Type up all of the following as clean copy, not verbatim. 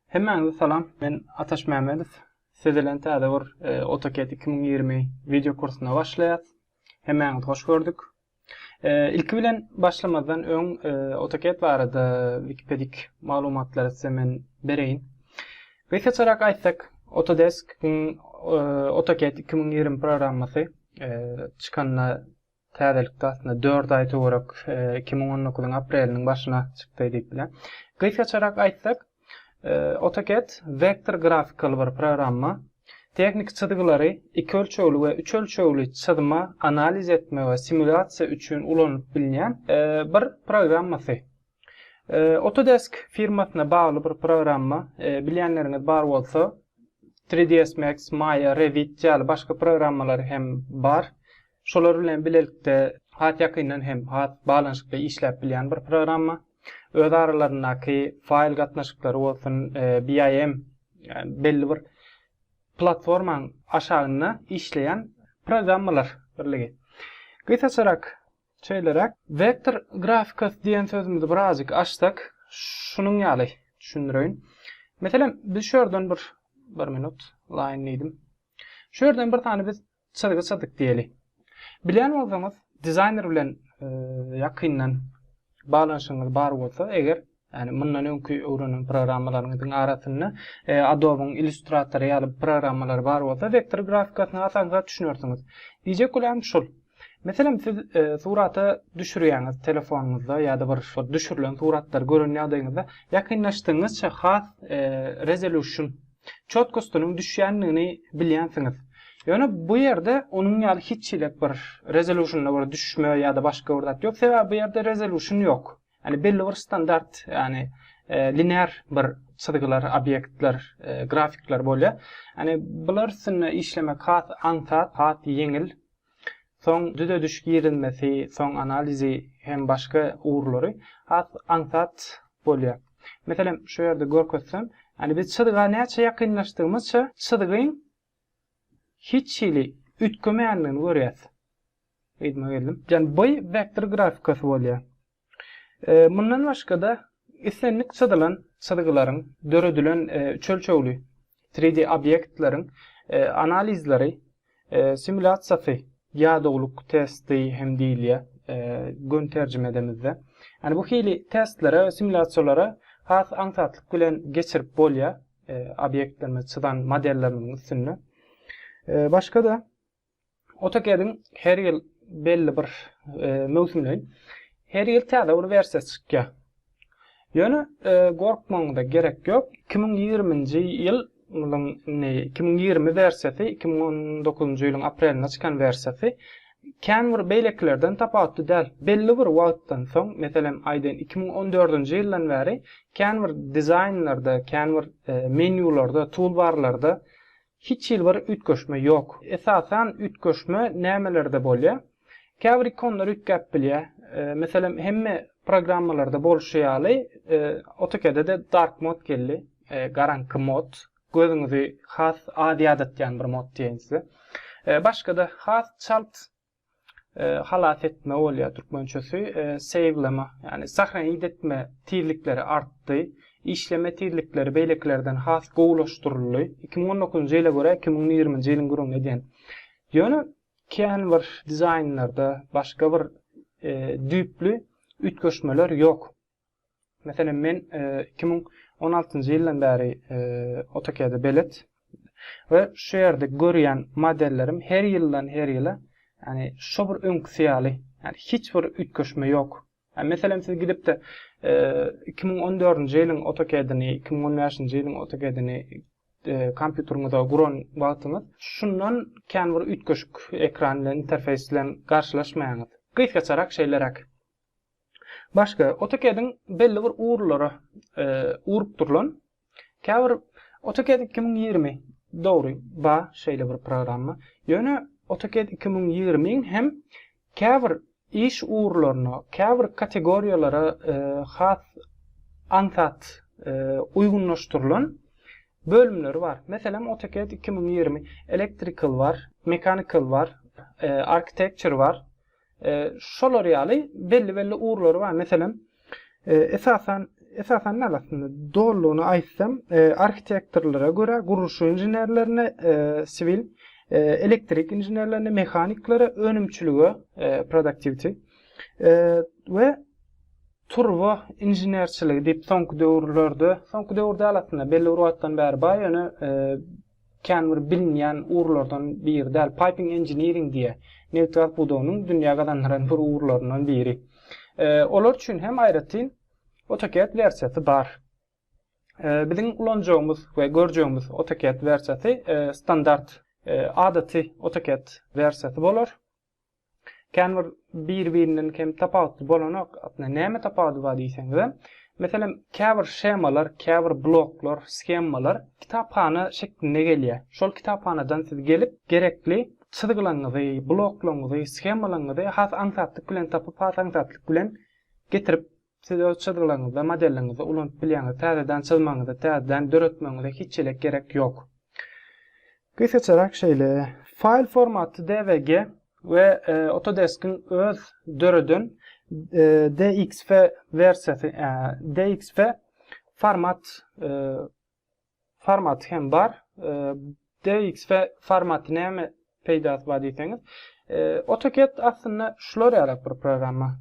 Hemmäňize salam. Men Ataş Mämedow. Sizlerle täze bir AutoCAD 2020 video kursuna başlaýar. Hemmäňizi hoş gördük. İlki bilen başlamadan öň AutoCAD barada Wikipedia maglumatlary size men bereýin. Kısaçarak aýtsak, Autodesk AutoCAD 2020 programmasy çykanyna täzelikde aslında 4 ay töwerek 2019 apreliniň başyna çykdy diýip bilen. Kısaçarak aýtsak, AutoCAD vektor grafikaly bir programma. Teknik çyzgylary 2 ölçeğli we 3 ölçeğli çyzma, analiz etme we simulasiýa üçin ulanyp bilýän bir programmasy. Autodesk firmasyna bagly bir programma. Bilýänleriňiz bar bolsa 3ds Max, Maya, Revit ýaly başga programmalary hem bar. Şolar bilen bilelikde hat ýakyndan hem hat balanşykly işläp bilýän bir programma. Öz aralaryndaky fail gatnaşyklary bolsun, BIM, yani belli bir platformaň aşagyna işleýän programmalar birligi. Kısaçarak çeýlerek vektor grafikasy diýen sözümizdi birazjyk açsak, şunuň ýaly düşündirýin. Meselem biz şerden bir minut line edim. Şerden bir tane biz çyzgy çyzdyk diýeli. Bilen bolsaňyz designer bilen ýakyndan balanşyňyz bar bolsa, eger yani mundan öňkü öwrenen programmalaryňyzyň arasyna Adobe'ň Illustrator ýaly programmalar bar bolsa, vektor grafikasyny asanca düşünýärsiňiz. Diýjek bolam şol. Meselem siz suraty düşürýäňiz telefonuňyzda ýa-da bir düşürilen suratlar görenýärdiňizde ýakynlaşdyňyzça has resolution çotkostunyň düşýänligini bilýänsiňiz. Yani bu yerde onun ýaly hiç bir resolution'a bir düşme ýa-da başga bir zat ýok. Sebäbi bu yerde resolution ýok. Yani belli bir standart, yani linear bir çyzgylar, obyektler, grafikler bolýar. Yani bular syny işlemek hat ansat, hat yeňil. Soň düze düşük ýerilmesi, soň analizi hem başga uğurlary hat ansat bolýar. Meselem şu ýerde görkezsem, yani biz çyzgyga näçe ýakynlaşdygymyzça çyzgyň hiç şeyli ütkömeýänligini görýäs. Eýtme geldim. Yani bu vektor grafikasy bolýar. Mundan başga da istenlik çyzylan çyzgylaryň, döredilen üç ölçeğli 3D obyektlaryň analizleri, simulasiýasy, ýa-da testi hem diýilýär, gün terjime edemizde. Yani bu hili testlere, simulasiýalara has ansatlyk bilen geçirip bolýar, obyektlerimiz çyzan modelleriň üstünde. Başka da AutoCAD'in her yıl belli bir mevsimleyin her yıl täze bir versiýasy çykýar. Ýöne gorkmaňyza gerek ýok. 2020-nji ýyl 2020 versiýasy 2019-njy ýylyň apreline çykan versiýasy kän bir beýleklerden tapawutly däl. Belli bir wagtdan soň, meselem aýdan 2014-nji ýyldan bäri kän bir dizaynlarda, kän bir menularda, toolbarlarda hiç bir ütköşme yok. Esasen ütköşme nämelerde bolýar? Käbir ikonlar ütkep bilýär. Meselem hemme programmalarda bolşýaly, AutoCAD'de dark mode geldi, garanky mod, gözüňizi has ady adatýan bir mod diýensiz. Başga da has çalt halat etme bolýar türkmençesi, saveleme, yani sahranyt etme tirlikleri artdy. İşleme tirlikleri beýleklerden has gowlaşdyryldy. 2019-njy ýyla görä 2020-nji ýylyň gürrüň edýän. Ýöne kän bir dizaynlarda başga bir düýpli ütköşmeler ýok. Meselem men 2016-njy ýyldan bäri AutoCAD'de belet we şu ýerde görýän modellerim her ýyldan her ýyla yani şo bir öňküsýaly, yani hiç bir ütköşme ýok. Yani meselem siz gidip de 2014-nji ýylyň AutoCAD'ini, 2015-nji ýylyň AutoCAD'ini kompýuteriňizde guran wagtyňyz, şundan kän bir ütköşük ekran bilen, interfeis bilen garşylaşmaýaňyz. Kısaçarak şeýlerek. Başga, AutoCAD'in belli bir uğurlara uğurup durulan, käbir AutoCAD 2020 dogry ba şeýle bir programma. Ýöne AutoCAD 2020 hem käbir iş uğurlaryna, käbir kategoriýalara has ansat uygunlaşdyrylan bölümleri var. Meselem AutoCAD 2020 electrical var, mechanical var, architecture var, şolar ýaly belli uğurlary var. Meselem esasen näme doğruluğunu aýtsam, arhitektorlara göre, guruluş injenerlerine, sivil elektrik injenerlerine, mekaniklere önümçülüğü, productivity ve turbo injenerçiligi diýip soňky döwürde alatynda belli urwatdan bäri baý ýöne känbir bilinýän uğurlardan biri däl, piping engineering diýe Nevzat Budownyň dünýä gadanlaran bir uğurlaryndan biri. Olar üçin hem aýratyn AutoCAD versiýasy bar. Biziň ulanjagymyz we görjegimiz AutoCAD versiýasy standart adaty AutoCAD versiýasy bolar. Känbir bir-birinden kem tapawutly bolanak atna näme tapawuty bar diýseňiz, meselem käbir şemalar, käbir bloklar, skemalar kitaphana şeklinde gelýär. Şol kitaphanadan siz gelip gerekli çyzgılaňyzy, bloklaňyzy, skemalaňyzy has aňsatlyk bilen tapyp, has aňsatlyk bilen getirip siz öz çyzgılaňyzy, modelleňizi ulanyp bilýäňiz, täzeden çyzmaňyzy, täzeden döretmeňize hiççilik gerek ýok. Kısaçarak şeýle, file formaty DVG ve Autodesk'in öz dörüdün DXF versiyası, DXF format hem bar. DXF formatı näme peýda bar diýseňiz, AutoCAD aslında şular ýaly bir programma.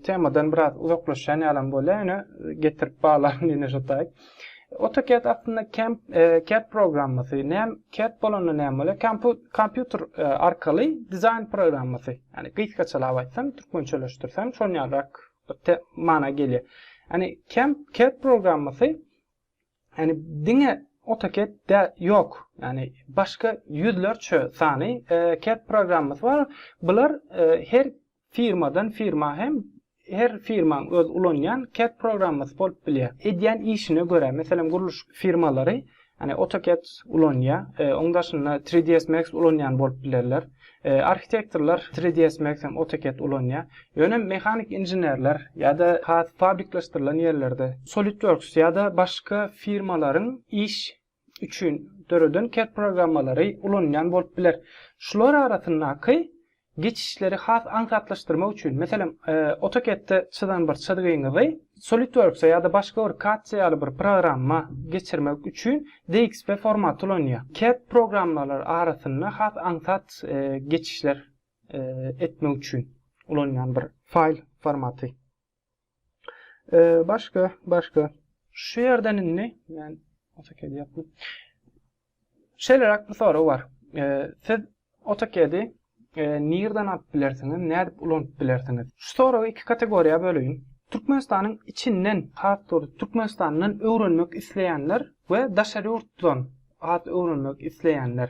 Temadan biraz uzaklaşan ýalan bolýar, getirip bağlarını şutaýk. AutoCAD aslında CAD programmasy, CAD bolany näme? Kompüter arkaly dizayn programmasy. Yani gysgaçalap aýtsam, türkmençeleşdirsem, şoňarak mana gelýär. Yani CAD programmasy, yani diňe AutoCAD'da yok. Yani başka yüzlerce sany CAD programmasy var. Bular her firmadan firma hem her firmaň öz ulanýan CAD programmasy bolup bilýär. Edýän işine göre, meselem guruluş firmalary, yani AutoCAD ulanýar, oňdaşynda 3ds Max ulanýan bolup bilerler. Arhitektorlar 3ds Max hem AutoCAD ulanýar. Ýöne mekanik injenerler ýa-da has fabriklaşdyrylan ýerlerde SolidWorks ýa-da başga firmalaryň iş üçin döreden CAD programmalary ulanýan bolup biler. Şular arasyndaky geçişleri has aňsatlaşdyrmak üçin, meselem AutoCAD'de çyzan bir çyzgyňyzy SolidWorks'a ýa-da başga bir CAD bir programma geçirmek üçin DXF formaty ulanýar. CAD programmalary arasynda has aňsat geçişler etmek üçin ulanýan bir file formaty. Başka şu ýerden inni, yani AutoCAD ýapmy. Şeýlerak bir soru bar. Siz AutoCAD'y nirden alıp bilersiňiz, nädip ulanyp bilersiňiz? Şu sorugy iki kategoriýa bölüýün. Türkmenistanyň içinden, hatda Türkmenistanyň öwrenmek isleýänler we daşary ýurtdan öwrenmek isleýänler.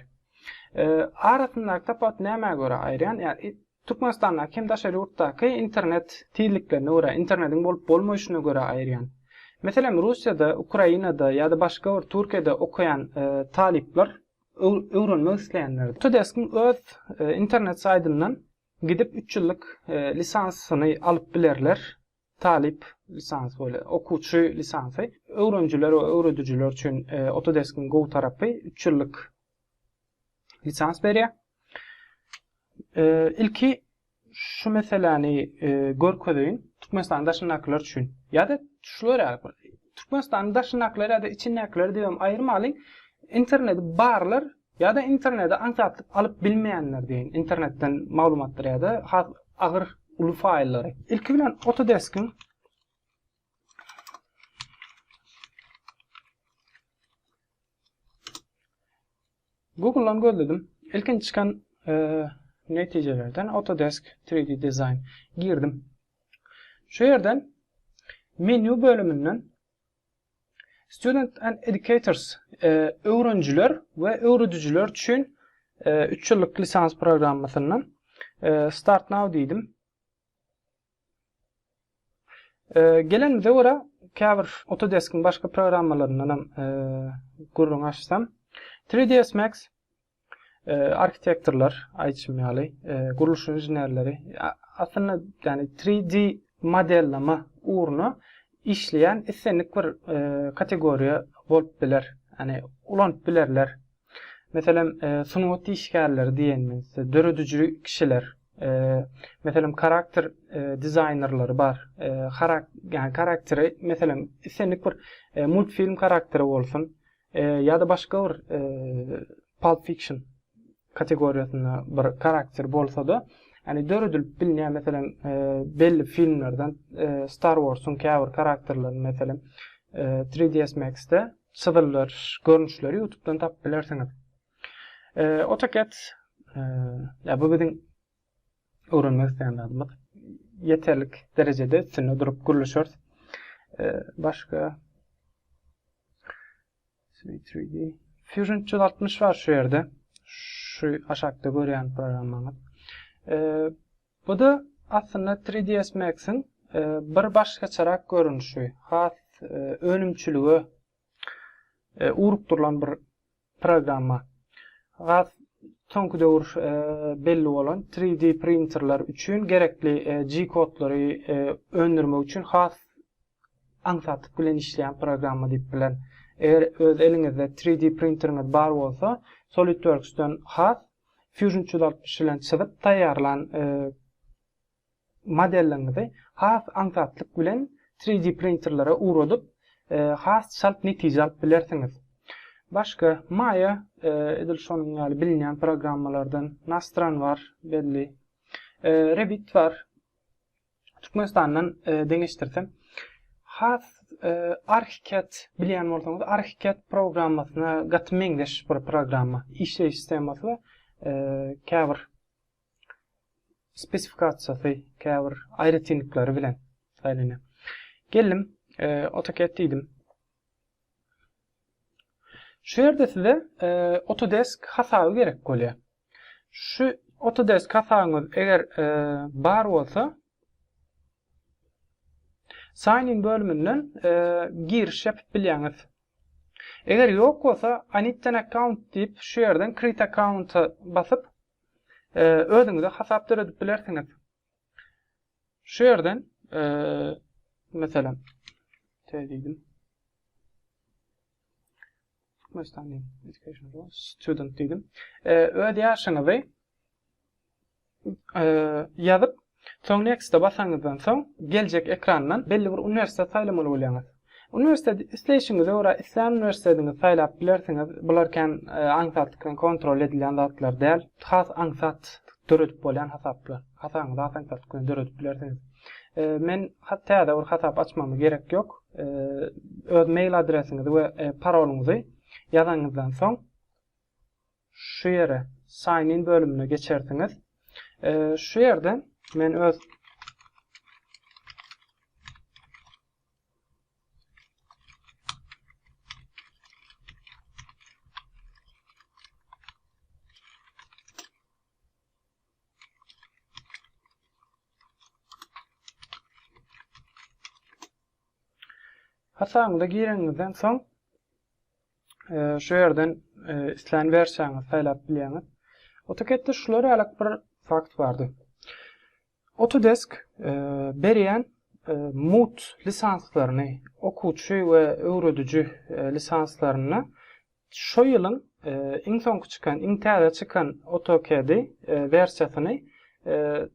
Arasyndaky tapawut näme göre aýryan? Yani Türkmenistanyň hem daşary ýurtdaky internet tiýliklerine göre, internetiň bolup bolmaýyşyna göre aýryan. Meselem Russiýada, Ukrainada ýa-da başga bir Türkiýede okuyan talipler öwrenmek isleýänler. Autodesk'in öz internet saýtyndan gidip 3 ýyllyk lisansyny alyp bilerler. Talip lisans bole, okuwçy lisansy. Öwrenjiler we öwredüjiler üçin Autodesk'in Go tarapy 3 ýyllyk lisans berýär. Ilki şu meseleni görkezýin, Türkmenistan daşynaklar üçin. Ýa-da şular ýaly. Türkmenistan daşynakları ýa-da içindäkileri diýem aýyrmalyň. İnternet barlar ya da internete aňsatlyk alıp bilmeýänler diýin. Internetden maglumatlar ya da agyr uly faýllary. Ilki bilen Autodesk'in Google'dan gözledim. İlkinci çıkan neticelerden Autodesk 3D Design girdim. Şu yerden menü bölümünden Student and Educators öwrenjiler we öwredüjiler üçin 3 ýyllyk lisans programmasyndan Start Now diýdim. Gelenimde ora käbir Autodesk'in başga programmalaryndan gurrun açsam 3ds Max arhitektorlar aýtmaly, guruluş injenerleri aslında yani 3D modellama uğruna işleyen esenlik bir kategoriya bolup biler. Yani ulanyp bilerler. Meselem sunwat işgärleri diýenmiz, döredici kişiler, Mesela karakter designerları bar. Yani karakteri mesela senlik bir multfilm karakteri olsun ya da başka bir Pulp Fiction kategoriyasında bir karakter bolsa da yani döredilip bilinen mesela belli filmlerden Star Wars'un käbir karakterlerini mesela 3ds Max'te sıvırlar, görünüşleri YouTube'dan tapıp bilersiniz. AutoCAD ya bu bizim öğrenmek isteyenlerimiz yeterlik derecede üstüne durup gürleşiyor. Başka 3D Fusion 360 var şu yerde. Şu aşağıda görüyen programımız. Bu da aslında 3ds Max'in bir başka çarak görünüşü. Has önümçülüğü urup durulan bir programma. Has soňky döwür belli bolan 3D printerler üçin gerekli G-kodlary öndürmek üçin has ansatyp bilen işleyen programma diýip bilen. Eger öz eliňizde 3D printeriňiz bar bolsa, SolidWorks'tan has Fusion 360 bilen çyzyp taýýarlan modellerinizi has ansatlyk bilen 3D printerlere uradyp has şalt netije alyp bilersiňiz. Başka Maya edil şonun ýaly bilinen programmalardan Nastran var belli. Revit var. Türkmenistandan deňeşdirsem has ArchiCAD bilen bolsaňyz ArchiCAD programmasyna gatmeňdeş bir programma. İşleýiş sistemasy käbir spesifikasiýasy, käbir aýrytynlykları bilen saýlany. Gelim AutoCAD diýdim. Şu yerde size Autodesk hasaby gerek bolýar. Şu Autodesk hasabyňyz eger bar bolsa Sign in bölümünden giriş yapıp bilýäňiz. Eger ýok bolsa I need an account diýip şu yerden create account'a basyp özüňize hasap edip bilersiňiz. Şu yerden mesela diýdim. Student diýdim. Öýde ýaşaňyzy ýazyp soň next'e basaňyzdan soň geljek ekrandan belli bir uniwersitet saýlamaly bolýaňyz. Uniwersitet isleýişiňize görä isleýän uniwersitetiniňi saýlap bilersiňiz. Bularken aňsatlyk kontrol edilen zatlar däl, has aňsat döredip bolýan hasaplar. Hasaňyzy aňsatlyk bilen döredip bilersiňiz. Men hatda da bir hasap açmamy gerek ýok. Öz mail adresiňizi we paroluňyzy ýazaňyzdan soň şu ýere sign in bölümüne geçersiňiz. Şu ýerden men öz hasaňyza gireňizden soň şu yerden islen versiýanyny saýlap bilýäňiz. AutoCAD'de şulara ýaly bir fakt bardy. Autodesk berýän MUT lisanslaryny, okuwçy we öwredüji lisanslaryny şu ýylyň iň soňky çykan, iň täze çykan AutoCAD versiýasyny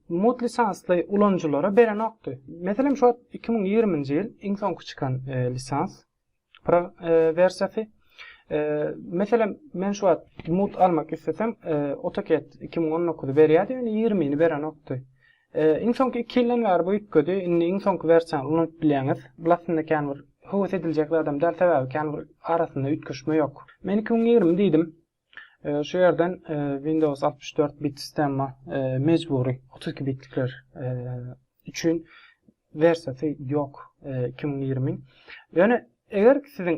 MUT lisansly ulanjylara beren okdy. Meselem şu 2020-nji ýyl iň soňky çykan lisans versiýasy. Mesela men şu an MUT almak istesem AutoCAD 2019'da berýärdi, ýöne 20'ni beren okdy. Iň soňky 2 ýyldan bäri bu ýükgedi, indi iň soňky versiýany unutup bilýäňiz. Bulasynda kän bir höwes ediljek adam däl sebäbi kän bir arasynda ütkeşme ýok. Men 2020 diýdim. Şu ýerden Windows 64 bit sistema mecburi 32 bitlikler üçin versiýasy ýok 2020. Ýöne eger siziň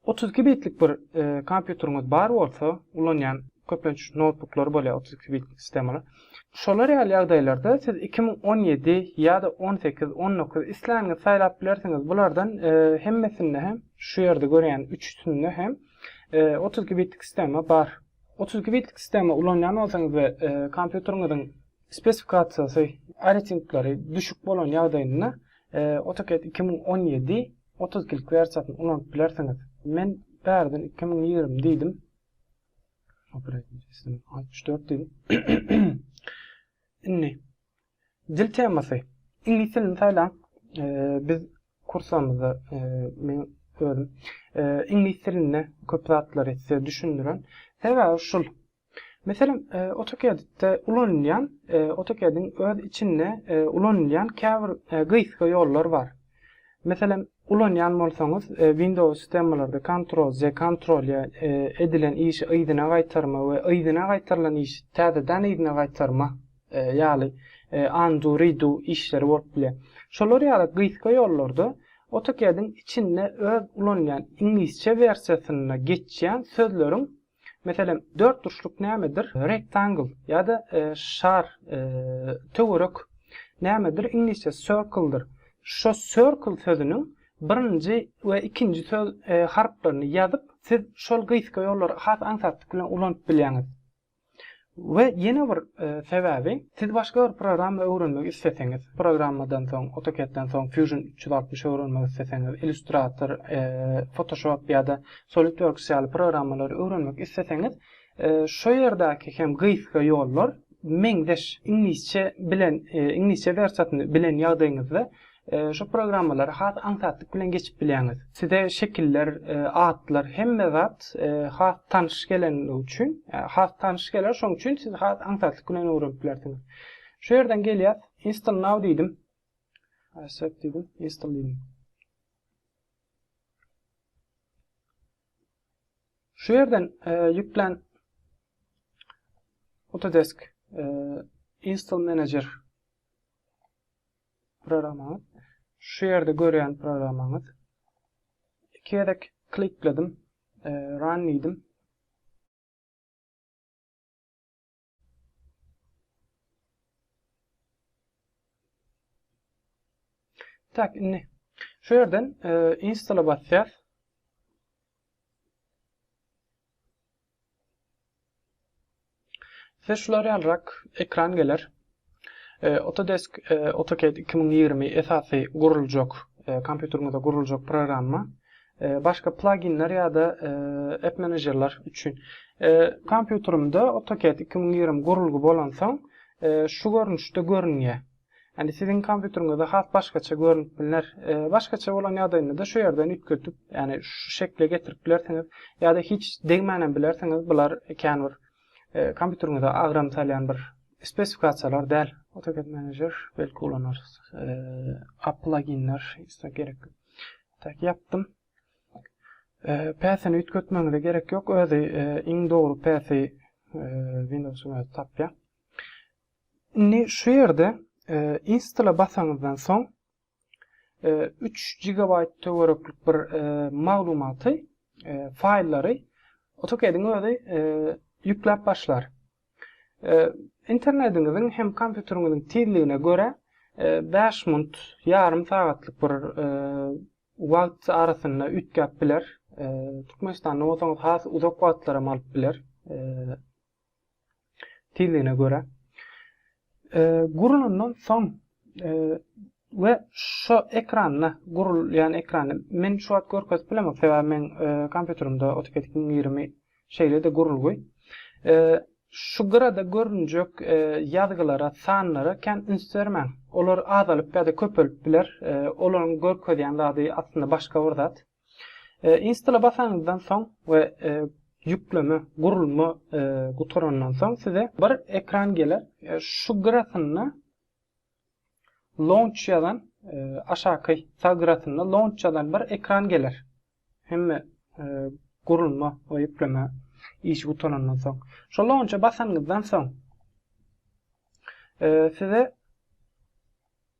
32 bitlik bir kompýuteriňiz bar bolsa, ulanýan köplenç notebooklar bolýar 32 bitlik sistemalar. Şolar ýaly ýagdaýlarda siz 2017 ýa-da 18, 19 isläniňi saýlap bilersiňiz. Bulardan hemmesinde hem şu ýerde görýän üçsünde hem 32 bitlik sistema bar. 32 bitlik sistema ulanýan bolsaňyz we kompýuteriňiziň spesifikasiýasy, aritmetikleri düşük bolan ýagdaýynda AutoCAD 2017 32'lik versiýasyny unutup bilersiňiz. Men bärden 2020 diýdim. Operating System 64 dedim. Inni. Dil teması. İngiliz dilini saylan. Biz kurslarımızda men öğrendim. İngiliz dilini köp zatları size düşündüren. Sebäbi şul. Mesela AutoCAD'de ulanılan, AutoCAD'in öz içinde ulanılan käbir gysga yollar var. Mesela ulanılan bolsaňyz Windows sistemlerde Ctrl-Z, Ctrl-Y edilen işi ýygyna gaýtarma we ýygyna gaýtarylan işi täzeden ýygyna gaýtarma ýaly undo, redo işleri bolup bile. Şolar ýaly gysga ýollarda AutoCAD'in içinde öz ulanılan İngilizce versiýasyna geçýän sözleriň mesela 4 turşluk nämedir? Rectangle ýa-da şar, töwerek nämedir? İngilizce circle'dyr. Şo circle sözüniň birinji we ikinji söz harflaryny ýazyp, siz şol gysga ýollara has ansatlyk bilen ulanyp bilýäňiz. We ýene bir sebäbi, siz başga bir program öwrenmek isteseňiz, programmadan soň, AutoCAD'dan soň Fusion 360 öwrenmek isteseňiz, Illustrator, Photoshop ýa-da SolidWorks ýaly programmalary öwrenmek isteseňiz, şo ýerdäki hem gysga ýollar meňdeş İngilizce bilen, İngilizce versiýasyny bilen ýagdaýyňyzda şu programmaları has ansatlyk bilen geçip bilýäňiz. Size şekiller, adlar hemme zat has tanış gelen üçin, has tanış geler şoň üçin siz has ansatlyk bilen öwrenip bilersiňiz. Şu ýerden gelýär, install now diýdim. Accept diýdim, install diýdim. Şu ýerden ýüklen Autodesk Install Manager programı. Şu yerde görýän programyňyz. İki ýerek klikledim. Run diýdim. Tak, inni. Şu ýerden install'a basýar. Ve şular ýalyrak ekran geler. Autodesk AutoCAD 2020 esasy guruljak, kompýuteriňizde guruljak programma. Başka pluginler ýa-da app managerler üçin. Kompýuterimde AutoCAD 2020 gurulgy bolansoň, şu görnüşde görünýär. Yani sizin kompýuteriňizde has başgaça görünüp biler. Başgaça bolan ýagdaýynda şu ýerden ütkürtüp, yani şu şekle getirip bilersiňiz ýa-da hiç degmänen bilersiňiz, bular ekän bir kompýuteriňizde agram salýan bir spesifikasiýalar däl. AutoCAD Manager belki kullanır. Pluginler ise gerek yok. Tak yaptım. Path'ini ütkötmenize gerek yok. Özü iň dogry path'i Windows'a tapýa. Indi şu ýerde install'a basaňyzdan soň 3 GB töwereklik bir maglumaty, faýllary AutoCAD'in özü ýükläp başlar. İnternetiňiziň hem kompýuteriňiziň tezligine göre 5 minut, yarım saatlyk bir wagt arasyna ütkep biler. Türkmenistanda bolsaňyz has uzak wagtlara alyp biler. Tezligine göre. Gurulundan soň we şu ekranyny, gurulýan ekrany men şu wagt görkezip bilemek, sebäbi men kompýuterimde AutoCAD 2020 şeýle de gurulgy. Şu grada görünjek ýazgylara, sanlara kan insermen. Olar azalyp ýa-da köpelip biler. Olaryň görkezýän zady aslında başga bir zat. Install'a basaňyzdan soň we yükleme, gurulma guturandan soň size bir ekran geler. Şu grasyny launch ýazan aşaky sağ grasyny launch ýazan bir ekran geler. Hemme gurulma we yükleme iş butonundan soň. Şo launch'a basaňyzdan soň size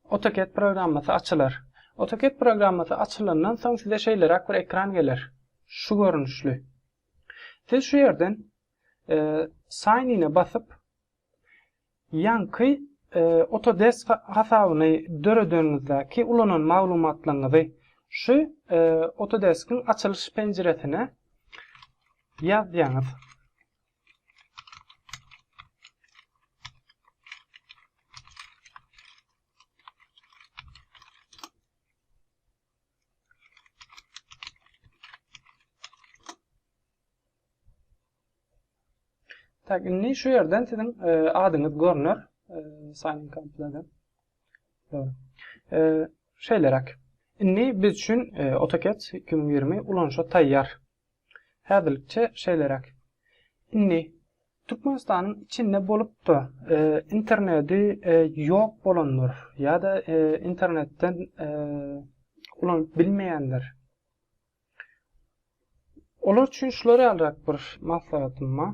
AutoCAD programmasy açylar. AutoCAD programmasy açylandan soň size şeýlerak bir ekran geler. Şu görnüşli. Siz şu ýerden sign in'e basyp ýanky Autodesk hasabyny döredöňizdäki ulanan maglumatlaryňyzy şu Autodesk'in açylyş penceresine ýazýaňyz. Tak, inni şu yerden sizin adyňyz görünür. Sign-in kamplardan. Doğru. Şeylerak. Inni biz üçün AutoCAD 2020 ulanşa taýýar. Häzirlikçe şeylerak. Inni Türkmenistanyň içinde bolup da interneti ýok bolanlar ýa-da internetden ulan bilmeýänler. Olar üçin şulara ýalyrak bir maslahatym bar.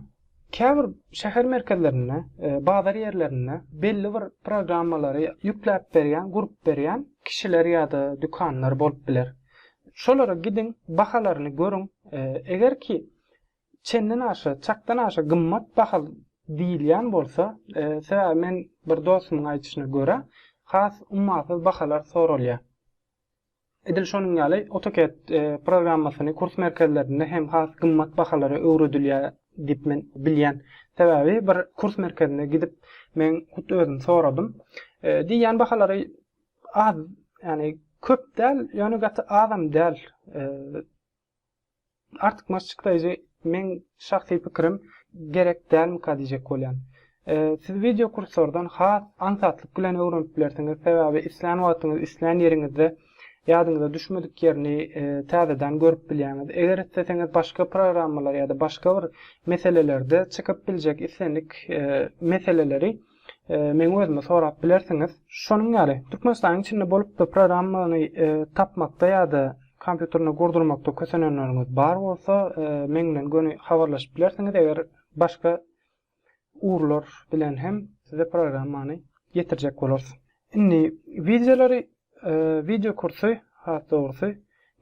Käbir şäher merkezlerine, bazar ýerlerine belli bir programmalary ýükläp berýän, gurup berýän kişiler ýa-da dükanlar bolup biler. Şolara gidin, bahalaryny görüň. Eger ki çenden aşa, çakdan aşa gymmat bahal diýilýän bolsa, sebäbi men bir dostumyň aýdyşyna görä, has ummatsız bahalar sorulýar. Edil şonuň ýaly AutoCAD programmasyny kurs merkezlerinde hem has gymmat bahalary öwredilýär diýip men bilýän. Sebäbi bir kurs merkezine gidip men hut özüm soradym. Diýen bahalary az, ýani köp däl, ýani gaty azam däl. Artyk maçykdaýy men şahsy pikirim gerek dälmi diýjek bolýan. Siz video kurslardan has ansatlyk bilen öwrenip bilersiňiz. Sebäbi isläň wagtyňyz, isläň ýeriňizde ýadyňyza düşmedik ýerini täzeden görüp bilýäňiz. Eger isteseňiz başga programmalar ýa-da başga bir meselelerde çykyp biljek islenlik meseleleri men özüme sorap bilersiňiz. Şonuň ýaly Türkmenistanyň içinde bolup da programmany tapmakda ýa-da kompýuterini gurdurmakda kösenenleriniz bar bolsa, menden göni habarlaşyp bilersiňiz. Eger başga uğurlar bilen hem size programmany getirjek bolarsyň. Inni videolary video kursu has dogrusu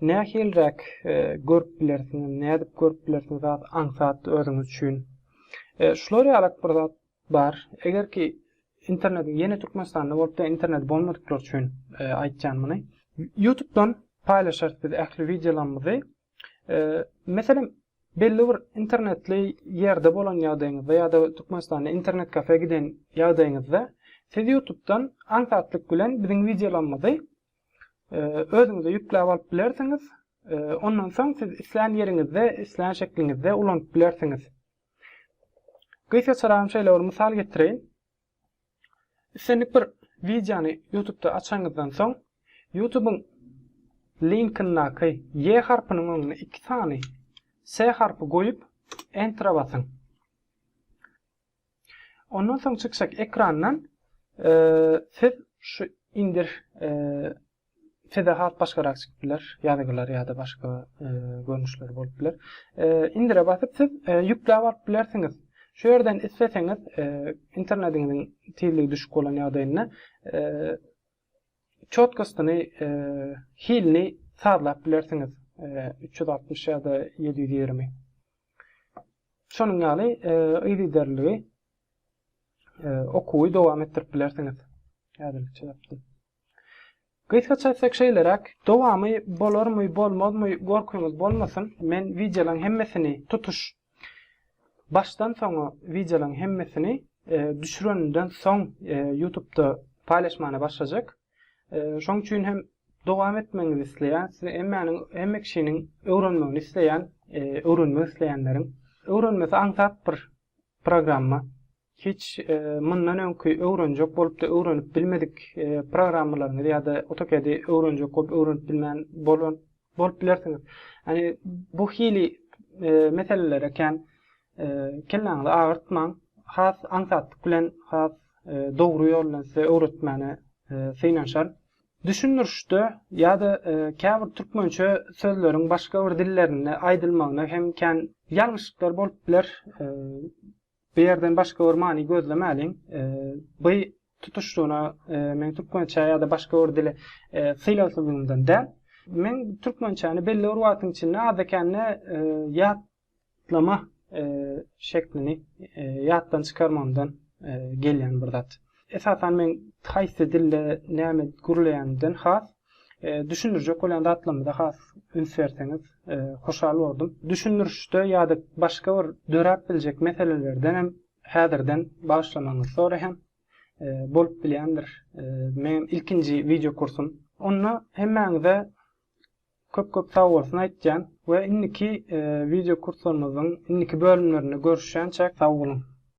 nähilrak görüp bilersiňiz, nädip görüp bilersiňiz zat ansat özüňiz üçin. Şular ýaly bir zat bar. Eger ki internetiň ýene Türkmenistanda bolup da internet bolmadyklar üçin aýtjanmyny. YouTube'dan paylaşar biz ähli videolarymyzy. Meselem belli bir internetli ýerde bolan ýagdaýyňyzda ýa-da Türkmenistanda internet kafe giden ýagdaýyňyzda siz YouTube'dan ansatlyk bilen biziň videolarymyzy özüňize ýükläp alyp bilersiňiz. Ondan soň siz isläň ýeriňizde, isläň şekliňizde ulanyp bilersiňiz. Gyýsa soram şeýle bir mysal getireýin. Senlik bir videony YouTube'da açaňyzdan soň YouTube'un linkinaky Y harpynyň öňüne 2 sany S harpy goýup Enter'a basyň. Ondan soň çykşak ekrandan siz şu indir size has başgarak çykdylar, ýazygylar ýa-da başga görnüşler bolup biler. Indire basyp siz ýükläp alyp bilersiňiz. Şu yerden isteseňiz internetiňiň tezligi düşük bolan ýagdaýynda çotkastyny hilini saglap bilersiňiz. 360 ýa-da 720. Şonuň ýaly ýygyderligi okuwy dowam etdirip bilersiňiz. Ýa-da yapdym. Gyýtga çaýsak şeýlerak, dowamy bolarmy, bolmazmy, gorkuňyz bolmasyn, men videolaryň hemmesini tutuş başdan soňa videolaryň hemmesini düşürenden soň YouTube'da paylaşmana başlajak. Şoň üçin hem dowam etmeňizi isleýän, size hemme kişiniň öwrenmegini isleýän, öwrenmek isleýänleriň öwrenmesi ansat bir programma. Hiç mundan öňkü öwrenjek bolup da öwrenip bilmedik programmalaryny ýa-da AutoCAD'y öwrenjek bolup öwrenip bilmän bolup bilersiňiz. Hani bu hili meselelere eken kelläňizi agyrtmaň, has ansatlyk bilen, has dogry ýol bilen size öwretmäne synaşar. Düşünürüşde ýa-da käbir türkmençe sözleriň başga bir dillerine aýdylmagyna hem kan ýalňyşlyklar bolup biler. Bir yerden başka bir many gözlemäliň. Bu tutuşduğuna men türkmençe ýa-da başga bir dile sylaşdyrmagyndan däl. Men türkmençäni belli bir wagtyň içinde az ekenine ýatlama şeklini ýatdan çykarmamdan gelýän bir zat. Esasen men haýsy dilde näme gurulaýandan has düşünürjek bolan zatlarymda has üns berseňiz hoşal boldum. Düşünürüşde ýa-da başga bir dörap biljek meselelerden hem häzirden başlamaňyzy soraýan bolup bilýändir. Menim ilkinji video kursum. Onu hemmäňize köp sag bolsun aýtjan we inniki video kurslarynyň inniki bölümlerini görüşýänçä sag bolun.